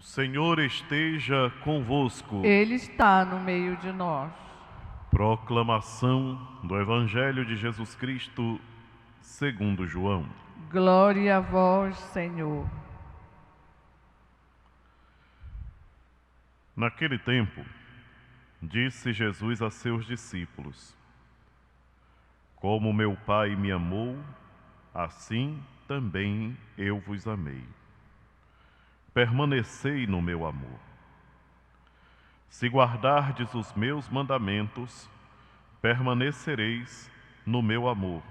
Senhor esteja convosco. Ele está no meio de nós. Proclamação do Evangelho de Jesus Cristo segundo João. Glória a vós, Senhor. Naquele tempo, disse Jesus a seus discípulos: Como meu Pai me amou, assim também eu vos amei. Permanecei no meu amor. Se guardardes os meus mandamentos, permanecereis no meu amor,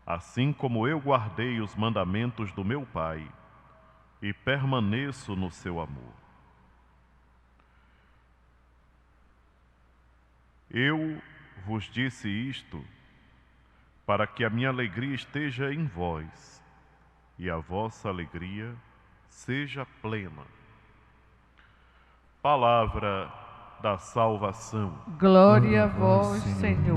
assim como eu guardei os mandamentos do meu Pai e permaneço no seu amor. Eu vos disse isto para que a minha alegria esteja em vós e a vossa alegria seja plena. Palavra da salvação. Glória a vós, Senhor.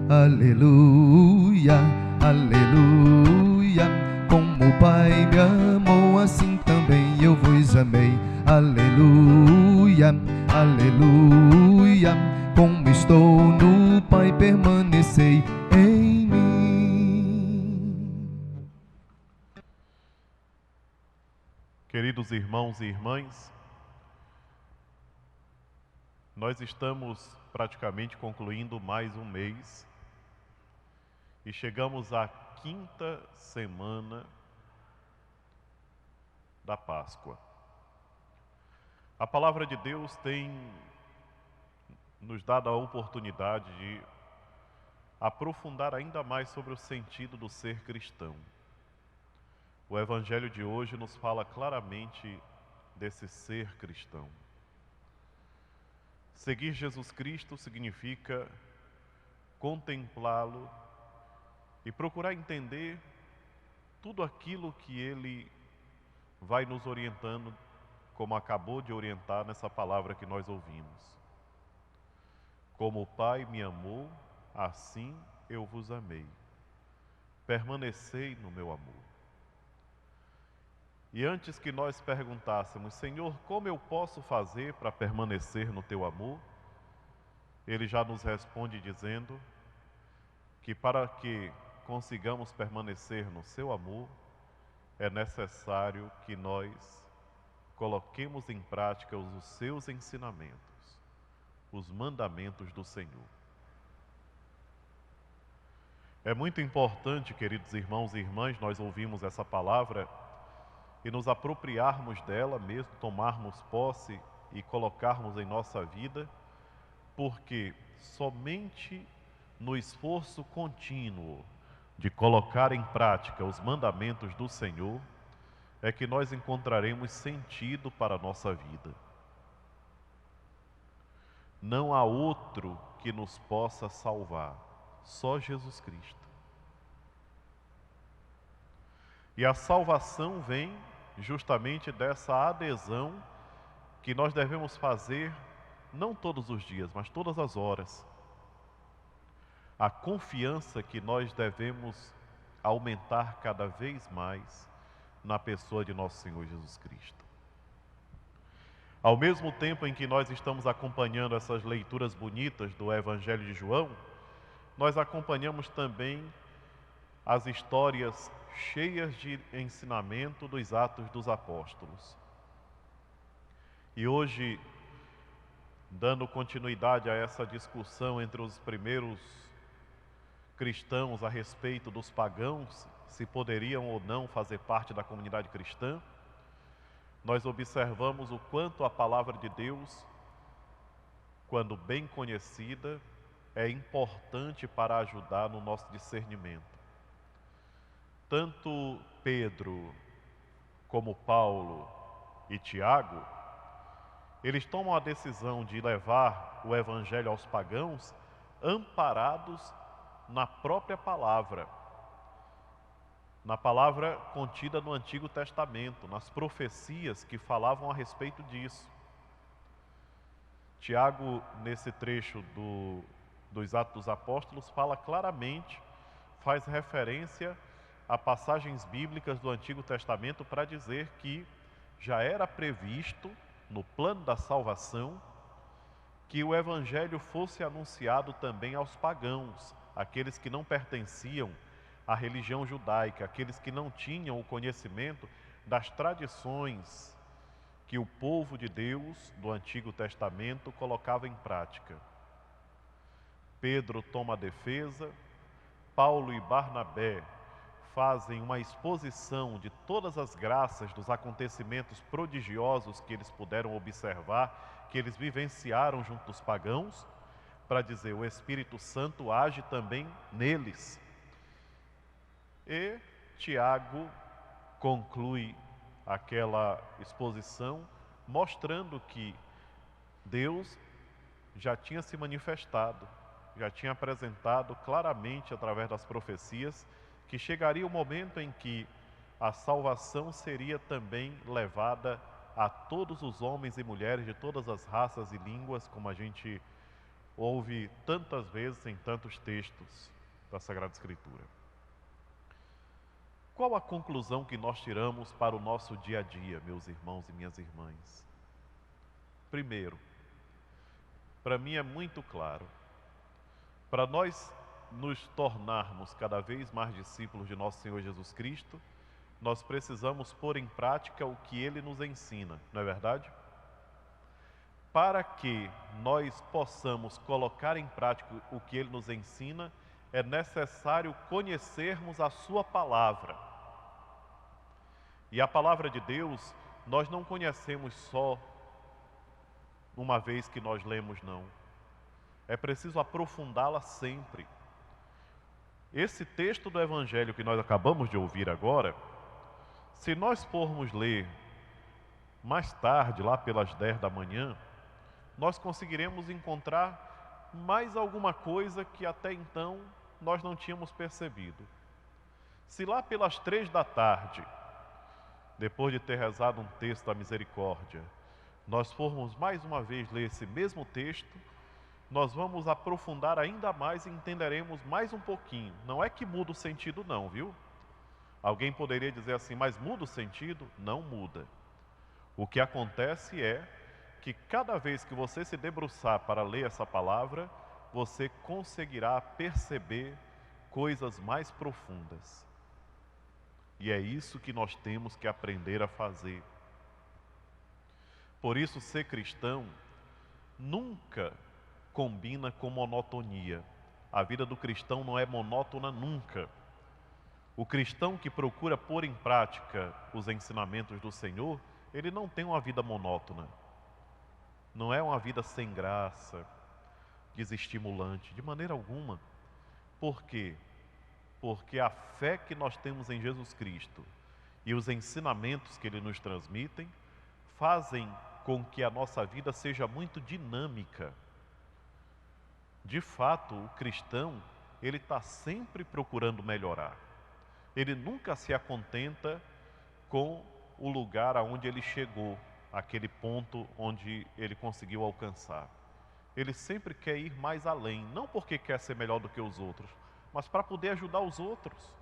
Aleluia, aleluia. Como o Pai me amou, assim também eu vos amei. Aleluia, aleluia. Como estou no Pai, permanecei em mim. Queridos irmãos e irmãs, nós estamos praticamente concluindo mais um mês e chegamos à quinta semana da Páscoa. A palavra de Deus tem nos dado a oportunidade de aprofundar ainda mais sobre o sentido do ser cristão. O Evangelho de hoje nos fala claramente desse ser cristão. Seguir Jesus Cristo significa contemplá-lo e procurar entender tudo aquilo que Ele vai nos orientando, como acabou de orientar nessa palavra que nós ouvimos. Como o Pai me amou, assim eu vos amei. Permanecei no meu amor. E antes que nós perguntássemos, Senhor, como eu posso fazer para permanecer no teu amor? Ele já nos responde dizendo que para que consigamos permanecer no seu amor, é necessário que nós coloquemos em prática os seus ensinamentos, os mandamentos do Senhor. É muito importante, queridos irmãos e irmãs, nós ouvimos essa palavra e nos apropriarmos dela mesmo, tomarmos posse e colocarmos em nossa vida, porque somente no esforço contínuo de colocar em prática os mandamentos do Senhor é que nós encontraremos sentido para a nossa vida. Não há outro que nos possa salvar, só Jesus Cristo. E a salvação vem justamente dessa adesão que nós devemos fazer, não todos os dias, mas todas as horas. A confiança que nós devemos aumentar cada vez mais na pessoa de nosso Senhor Jesus Cristo. Ao mesmo tempo em que nós estamos acompanhando essas leituras bonitas do Evangelho de João, nós acompanhamos também as histórias cheias de ensinamento dos Atos dos Apóstolos. E hoje, dando continuidade a essa discussão entre os primeiros cristãos a respeito dos pagãos, se poderiam ou não fazer parte da comunidade cristã, nós observamos o quanto a palavra de Deus, quando bem conhecida, é importante para ajudar no nosso discernimento. Tanto Pedro como Paulo e Tiago, eles tomam a decisão de levar o Evangelho aos pagãos amparados na própria palavra, na palavra contida no Antigo Testamento, nas profecias que falavam a respeito disso. Tiago, nesse trecho dos Atos dos Apóstolos, fala claramente, faz referência a passagens bíblicas do Antigo Testamento para dizer que Já era previsto no plano da salvação que o evangelho fosse anunciado também aos pagãos, aqueles que não pertenciam à religião judaica, aqueles que não tinham o conhecimento das tradições que o povo de Deus do Antigo Testamento colocava em prática. Pedro toma a defesa, Paulo e Barnabé fazem uma exposição de todas as graças dos acontecimentos prodigiosos que eles puderam observar, que eles vivenciaram junto dos pagãos, para dizer: o Espírito Santo age também neles. E Tiago conclui aquela exposição mostrando que Deus já tinha se manifestado, já tinha apresentado claramente através das profecias que chegaria o momento em que a salvação seria também levada a todos os homens e mulheres de todas as raças e línguas, como a gente ouve tantas vezes em tantos textos da Sagrada Escritura. Qual a conclusão que nós tiramos para o nosso dia a dia, meus irmãos e minhas irmãs? Primeiro, para mim é muito claro, para nós nos tornarmos cada vez mais discípulos de nosso Senhor Jesus Cristo, nós precisamos pôr em prática o que Ele nos ensina, não é verdade? Para que nós possamos colocar em prática o que Ele nos ensina, é necessário conhecermos a Sua Palavra. E a Palavra de Deus, nós não conhecemos só uma vez que nós lemos, não. É preciso aprofundá-la sempre. Esse texto do Evangelho que nós acabamos de ouvir agora, se nós formos ler mais tarde, lá pelas 10 da manhã, nós conseguiremos encontrar mais alguma coisa que até então nós não tínhamos percebido. Se lá pelas 3 da tarde, depois de ter rezado um texto da misericórdia, nós formos mais uma vez ler esse mesmo texto, nós vamos aprofundar ainda mais e entenderemos mais um pouquinho. Não é que muda o sentido não, viu? Alguém poderia dizer assim, mas muda o sentido? Não muda. O que acontece é que cada vez que você se debruçar para ler essa palavra, você conseguirá perceber coisas mais profundas. E é isso que nós temos que aprender a fazer. Por isso, ser cristão nunca combina com monotonia. A vida do cristão não é monótona nunca. O cristão que procura pôr em prática os ensinamentos do Senhor, ele não tem uma vida monótona. Não é uma vida sem graça, desestimulante, de maneira alguma. Por quê? Porque a fé que nós temos em Jesus Cristo e os ensinamentos que Ele nos transmitem fazem com que a nossa vida seja muito dinâmica. De fato, o cristão, ele está sempre procurando melhorar. Ele nunca se acontenta com o lugar aonde ele chegou, aquele ponto onde ele conseguiu alcançar. Ele sempre quer ir mais além, não porque quer ser melhor do que os outros, mas para poder ajudar os outros.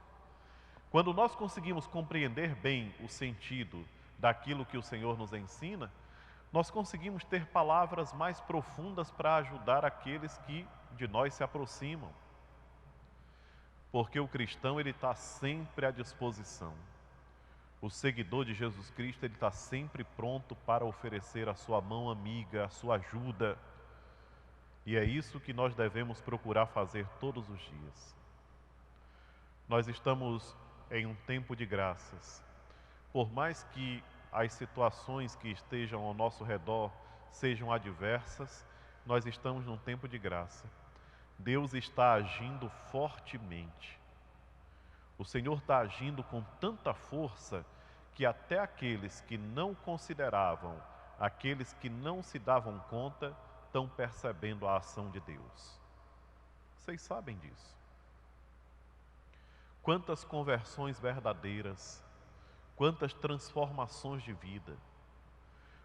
Quando nós conseguimos compreender bem o sentido daquilo que o Senhor nos ensina, nós conseguimos ter palavras mais profundas para ajudar aqueles que de nós se aproximam. Porque o cristão, ele está sempre à disposição. O seguidor de Jesus Cristo, ele está sempre pronto para oferecer a sua mão amiga, a sua ajuda. E é isso que nós devemos procurar fazer todos os dias. Nós estamos em um tempo de graças. Por mais que as situações que estejam ao nosso redor sejam adversas, nós estamos num tempo de graça. Deus está agindo fortemente. O Senhor está agindo com tanta força que até aqueles que não consideravam, aqueles que não se davam conta, estão percebendo a ação de Deus. Vocês sabem disso. Quantas conversões verdadeiras, quantas transformações de vida.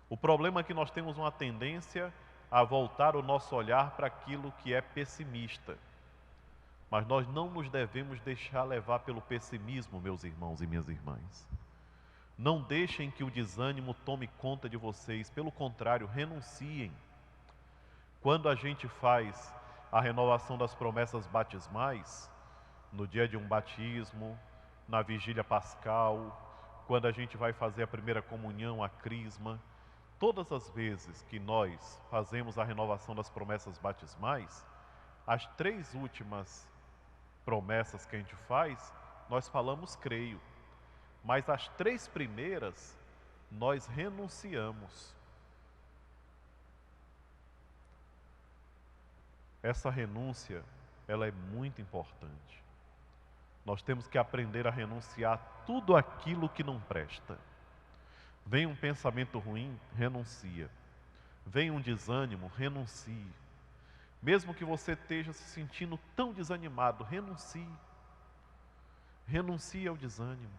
O problema é que nós temos uma tendência a voltar o nosso olhar para aquilo que é pessimista. Mas nós não nos devemos deixar levar pelo pessimismo, meus irmãos e minhas irmãs. Não deixem que o desânimo tome conta de vocês, pelo contrário, renunciem. Quando a gente faz a renovação das promessas batismais, no dia de um batismo, na vigília pascal, quando a gente vai fazer a primeira comunhão, a crisma, todas as vezes que nós fazemos a renovação das promessas batismais, as 3 últimas promessas que a gente faz, nós falamos creio. Mas as 3 primeiras, nós renunciamos. Essa renúncia, ela é muito importante. Nós temos que aprender a renunciar tudo aquilo que não presta. Vem um pensamento ruim, renuncia. Vem um desânimo, renuncie. Mesmo que você esteja se sentindo tão desanimado, renuncie. Renuncie ao desânimo.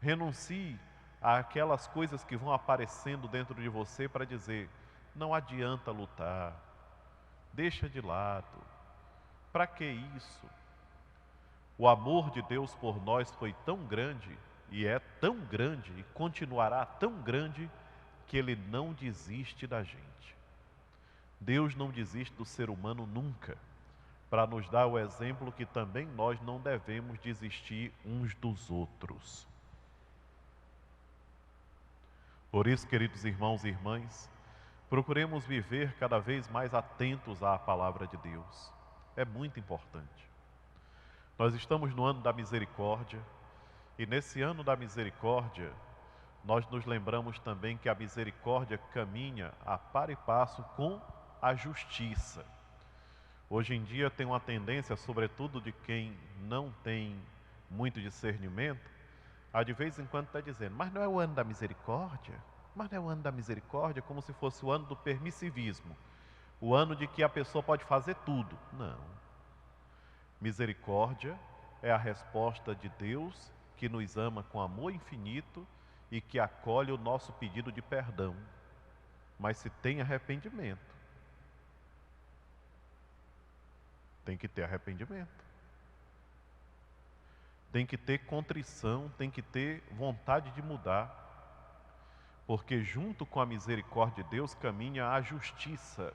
Renuncie àquelas coisas que vão aparecendo dentro de você para dizer, não adianta lutar, deixa de lado, para que isso? O amor de Deus por nós foi tão grande, e é tão grande, e continuará tão grande, que Ele não desiste da gente. Deus não desiste do ser humano nunca, para nos dar o exemplo que também nós não devemos desistir uns dos outros. Por isso, queridos irmãos e irmãs, procuremos viver cada vez mais atentos à palavra de Deus. É muito importante. Nós estamos no ano da misericórdia, e nesse ano da misericórdia, nós nos lembramos também que a misericórdia caminha a par e passo com a justiça. Hoje em dia tem uma tendência, sobretudo de quem não tem muito discernimento, a de vez em quando está dizendo, mas não é o ano da misericórdia? Mas não é o ano da misericórdia, como se fosse o ano do permissivismo, o ano de que a pessoa pode fazer tudo. Não. Misericórdia é a resposta de Deus que nos ama com amor infinito e que acolhe o nosso pedido de perdão, mas se tem arrependimento. Tem que ter arrependimento. Tem que ter contrição, tem que ter vontade de mudar. Porque junto com a misericórdia de Deus caminha a justiça.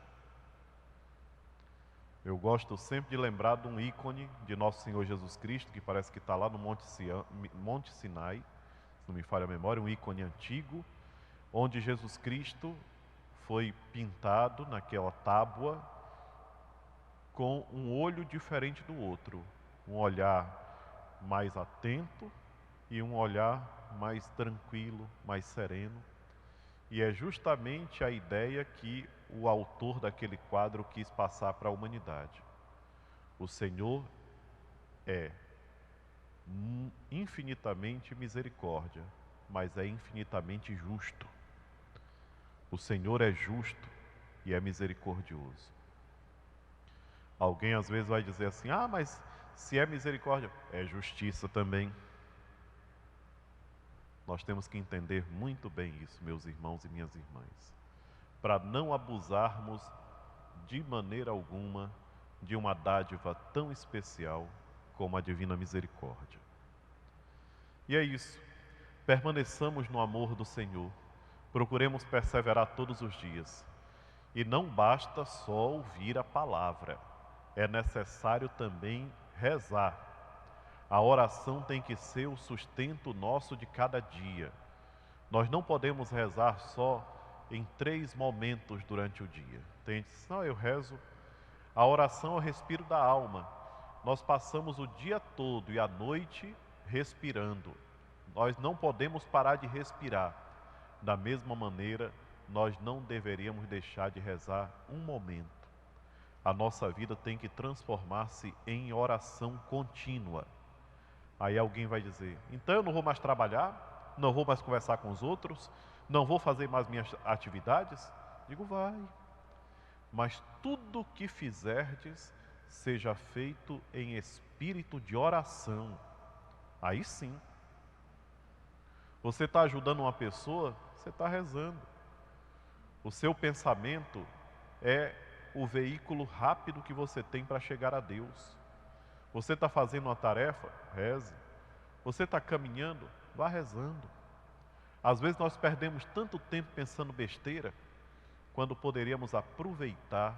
Eu gosto sempre de lembrar de um ícone de Nosso Senhor Jesus Cristo, que parece que está lá no Monte Sinai, se não me falha a memória, um ícone antigo, onde Jesus Cristo foi pintado naquela tábua com um olho diferente do outro, um olhar mais atento e um olhar mais tranquilo, mais sereno. E é justamente a ideia que o autor daquele quadro quis passar para a humanidade. O Senhor é infinitamente misericórdia, mas é infinitamente justo. O Senhor é justo e é misericordioso. Alguém às vezes vai dizer assim, mas se é misericórdia, é justiça também. Nós temos que entender muito bem isso, meus irmãos e minhas irmãs, para não abusarmos de maneira alguma de uma dádiva tão especial como a divina misericórdia. E é isso, permaneçamos no amor do Senhor, procuremos perseverar todos os dias. E não basta só ouvir a palavra, é necessário também rezar. A oração tem que ser o sustento nosso de cada dia. Nós não podemos rezar só em 3 momentos durante o dia. Tem gente que diz, não, eu rezo. A oração é o respiro da alma. Nós passamos o dia todo e a noite respirando. Nós não podemos parar de respirar. Da mesma maneira, nós não deveríamos deixar de rezar um momento. A nossa vida tem que transformar-se em oração contínua. Aí alguém vai dizer, então eu não vou mais trabalhar, não vou mais conversar com os outros, não vou fazer mais minhas atividades? Digo, vai. Mas tudo o que fizerdes, seja feito em espírito de oração. Aí sim. Você está ajudando uma pessoa, você está rezando. O seu pensamento é o veículo rápido que você tem para chegar a Deus. Você está fazendo uma tarefa? Reze. Você está caminhando? Vá rezando. Às vezes nós perdemos tanto tempo pensando besteira, quando poderíamos aproveitar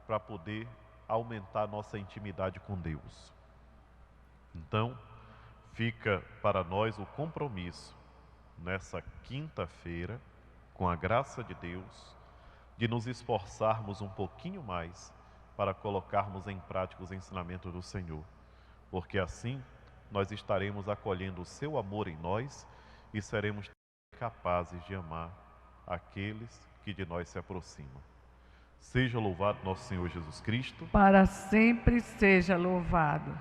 para poder aumentar nossa intimidade com Deus. Então, fica para nós o compromisso, nessa quinta-feira, com a graça de Deus, de nos esforçarmos um pouquinho mais para colocarmos em prática os ensinamentos do Senhor, porque assim nós estaremos acolhendo o seu amor em nós e seremos capazes de amar aqueles que de nós se aproximam. Seja louvado nosso Senhor Jesus Cristo. Para sempre seja louvado.